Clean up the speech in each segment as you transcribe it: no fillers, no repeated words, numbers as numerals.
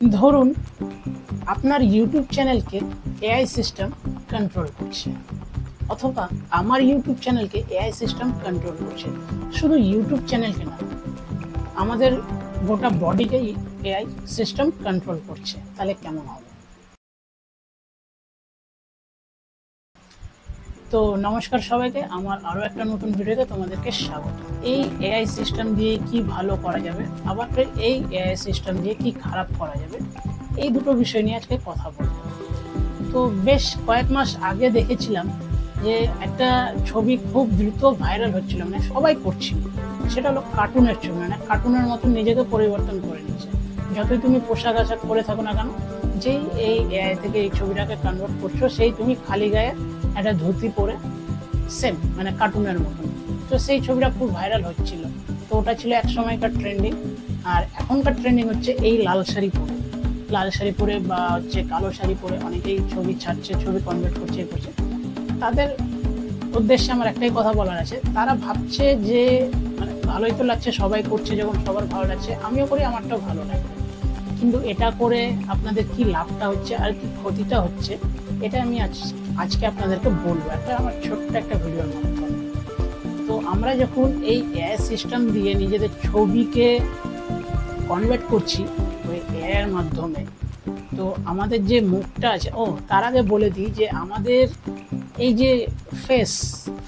ধরুন আপনার ইউটিউব চ্যানেলকে এআই সিস্টেম কন্ট্রোল করছে, অথবা আমার ইউটিউব চ্যানেলকে এআই সিস্টেম কন্ট্রোল করছে। শুধু ইউটিউব চ্যানেলকে না, আমাদের গোটা বডিকেই এআই সিস্টেম কন্ট্রোল করছে, তাহলে কেমন হবে? তো নমস্কার সবাইকে, আমার আরও একটা নতুন ভিডিওতে তোমাদেরকে স্বাগত। এই এআই সিস্টেম দিয়ে কি ভালো করা যাবে, আবার এই এআই সিস্টেম দিয়ে কি খারাপ করা যাবে, এই দুটো বিষয় নিয়ে আজকে কথা বলবো। তো বেশ কয়েক মাস আগে দেখেছিলাম যে একটা ছবি খুব দ্রুত ভাইরাল হচ্ছিল, মানে সবাই করছিল। সেটা হলো কার্টুনের ছবি, মানে কার্টুনের মতন নিজেকে পরিবর্তন করে নিচ্ছে। যতই তুমি পোশাক আশাক করে থাকো না কেন, যেই এই এআই থেকে এই ছবিটাকে কনভার্ট করছো, সেই তুমি খালি গায়ে একটা ধুতি পরে সেম মানে কার্টুনের মতন। তো সেই ছবিটা খুব ভাইরাল হচ্ছিল। তো ওটা ছিল এক সময়কার ট্রেন্ডিং। আর এখনকার ট্রেন্ডিং হচ্ছে এই লাল শাড়ি পরে, লাল শাড়ি পরে বা হচ্ছে কালো শাড়ি পরে অনেকেই ছবি ছাড়ছে, ছবি কনভার্ট করছে করছে। তাদের উদ্দেশ্যে আমার একটাই কথা বলার আছে, তারা ভাবছে যে মানে ভালোই তো লাগছে, সবাই করছে যখন সবার ভালো লাগছে, আমিও করি, আমারটাও ভালো লাগে। কিন্তু এটা করে আপনাদের কি লাভটা হচ্ছে আর কি ক্ষতিটা হচ্ছে, এটা আমি আজকে আপনাদেরকে বলবো একটা আমার ছোট্ট একটা ভিডিওর মাধ্যমে। তো আমরা যখন এই এআই সিস্টেম দিয়ে নিজেদের ছবিকে কনভার্ট করছি ওই এআইয়ের মাধ্যমে, তো আমাদের যে মুখটা আছে, তার আগে বলে দিই যে আমাদের এই যে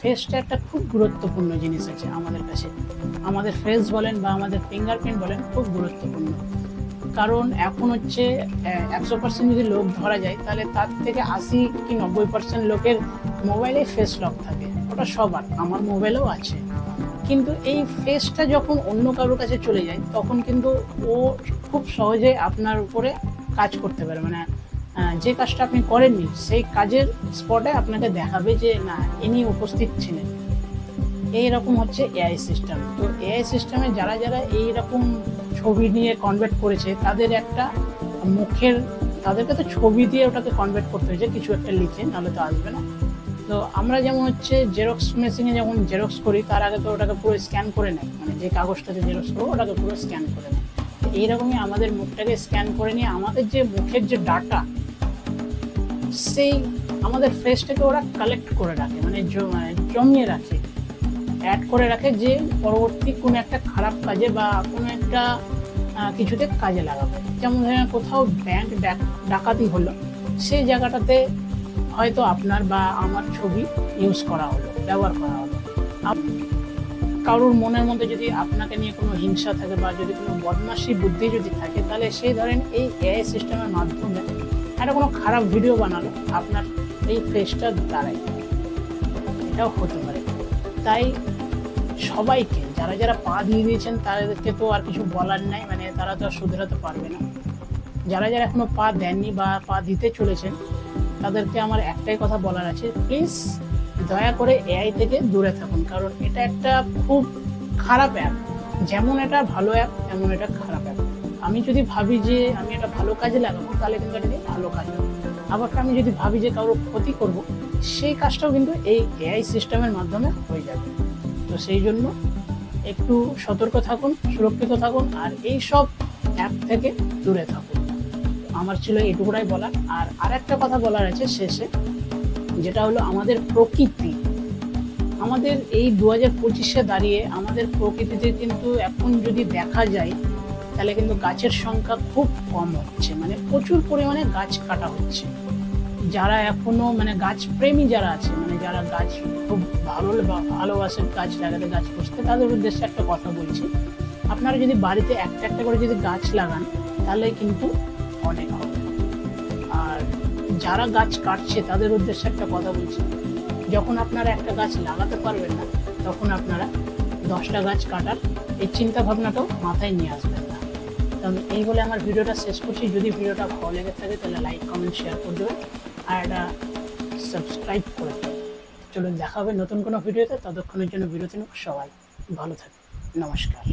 ফেসটা একটা খুব গুরুত্বপূর্ণ জিনিস আছে আমাদের কাছে। আমাদের ফেস বলেন বা আমাদের ফিঙ্গারপ্রিন্ট বলেন, খুব গুরুত্বপূর্ণ। কারণ এখন হচ্ছে 100% যদি লোক ধরা যায়, তাহলে তার থেকে 80 কি 90% লোকের মোবাইলে ফেস লক থাকে। ওটা সবার, আমার মোবাইলেও আছে। কিন্তু এই ফেসটা যখন অন্য কারোর কাছে চলে যায়, তখন কিন্তু ও খুব সহজে আপনার উপরে কাজ করতে পারে। মানে যে কাজটা আপনি করেননি, সেই কাজের স্পটে আপনাকে দেখাবে যে না, ইনি উপস্থিত ছিলেন। এইরকম হচ্ছে এআই সিস্টেম। তো এআই সিস্টেমে যারা যারা এইরকম ছবি নিয়ে কনভার্ট করেছে, তাদের একটা মুখের, তাদেরকে তো ছবি দিয়ে ওটাকে কনভার্ট করতে হয়েছে, কিছু একটা লিখে, নাহলে তো আসবে না। তো আমরা যেমন হচ্ছে জেরক্স মেশিনে যখন জেরক্স করি, তার আগে তো ওটাকে পুরো স্ক্যান করে নেয়, মানে যে কাগজটাতে জেরক্স করবো ওটাকে পুরো স্ক্যান করে নেয়। এইরকমই আমাদের মুখটাকে স্ক্যান করে নিয়ে আমাদের যে মুখের যে ডাটা, সেই আমাদের ফেসটাকে ওরা কালেক্ট করে রাখে, মানে জমিয়ে রাখে, অ্যাড করে রাখে, যে পরবর্তী কোনো একটা খারাপ কাজে বা কোনো একটা কিছুতে কাজে লাগাবে। যেমন ধরেন কোথাও ব্যাংক ডাকাতি হলো, সেই জায়গাটাতে হয়তো আপনার বা আমার ছবি ইউজ করা হলো, ব্যবহার করা হলো। কারোর মনের মধ্যে যদি আপনাকে নিয়ে কোনো হিংসা থাকে বা যদি কোনো বদমাশি বুদ্ধি যদি থাকে, তাহলে সেই ধরেন এই এআই সিস্টেমের মাধ্যমে একটা কোনো খারাপ ভিডিও বানালো আপনার এই ফেসটার দ্বারাই, এটাও হতে পারে। তাই সবাইকে, যারা যারা পা দিয়ে দিয়েছেন তাদেরকে তো আর কিছু বলার নাই, মানে তারা তো আর শুধরাতে পারবে না। যারা যারা এখনো পা দেননি বা পা দিতে চলেছেন, তাদেরকে আমার একটাই কথা বলার আছে, প্লিজ দয়া করে এআই থেকে দূরে থাকুন। কারণ এটা একটা খুব খারাপ অ্যাপ। যেমন এটা ভালো অ্যাপ, তেমন এটা খারাপ অ্যাপ। আমি যদি ভাবি যে আমি এটা ভালো কাজে লাগাবো, তাহলে কিন্তু এটা দিয়ে ভালো কাজ হবে। আবার আমি যদি ভাবি যে কারোর ক্ষতি করব, সেই কাজটাও কিন্তু এই এআই সিস্টেমের মাধ্যমে হয়ে যাবে। তো সেই জন্য একটু সতর্ক থাকুন, সুরক্ষিত থাকুন, আর এই সব অ্যাপ থেকে দূরে থাকুন। আমার ছিল এটুকুটাই বলার। আর একটা কথা বলার আছে শেষে, যেটা হলো আমাদের প্রকৃতি। আমাদের এই 2025-এ দাঁড়িয়ে আমাদের প্রকৃতিতে কিন্তু এখন যদি দেখা যায়, তাহলে কিন্তু গাছের সংখ্যা খুব কম হচ্ছে, মানে প্রচুর পরিমাণে গাছ কাটা হচ্ছে। যারা এখনো মানে গাছ প্রেমী যারা আছে, মানে যারা গাছ খুব ভালোবাসে গাছ লাগাতে, গাছ পুষতে, তাদের উদ্দেশ্যে একটা কথা বলছি, আপনারা যদি বাড়িতে একটা একটা করে যদি গাছ লাগান, তাহলে কিন্তু অনেক হবে। আর যারা গাছ কাটছে, তাদের উদ্দেশ্যে একটা কথা বলছি, যখন আপনারা একটা গাছ লাগাতে পারবেন না, তখন আপনারা 10টা গাছ কাটার এই চিন্তা ভাবনাটাও মাথায় নিয়ে আসবেন না। তো আমি এই বলে আমার ভিডিওটা শেষ করছি। যদি ভিডিওটা ভালো লেগে থাকে, তাহলে লাইক, কমেন্ট, শেয়ার করে দেবেন, আর এটা সাবস্ক্রাইব করে দেবেন। চলুন দেখা হবে নতুন কোনো ভিডিওতে। ততক্ষণের জন্য বিরতি নেব। সবাই ভালো থাকবেন। নমস্কার।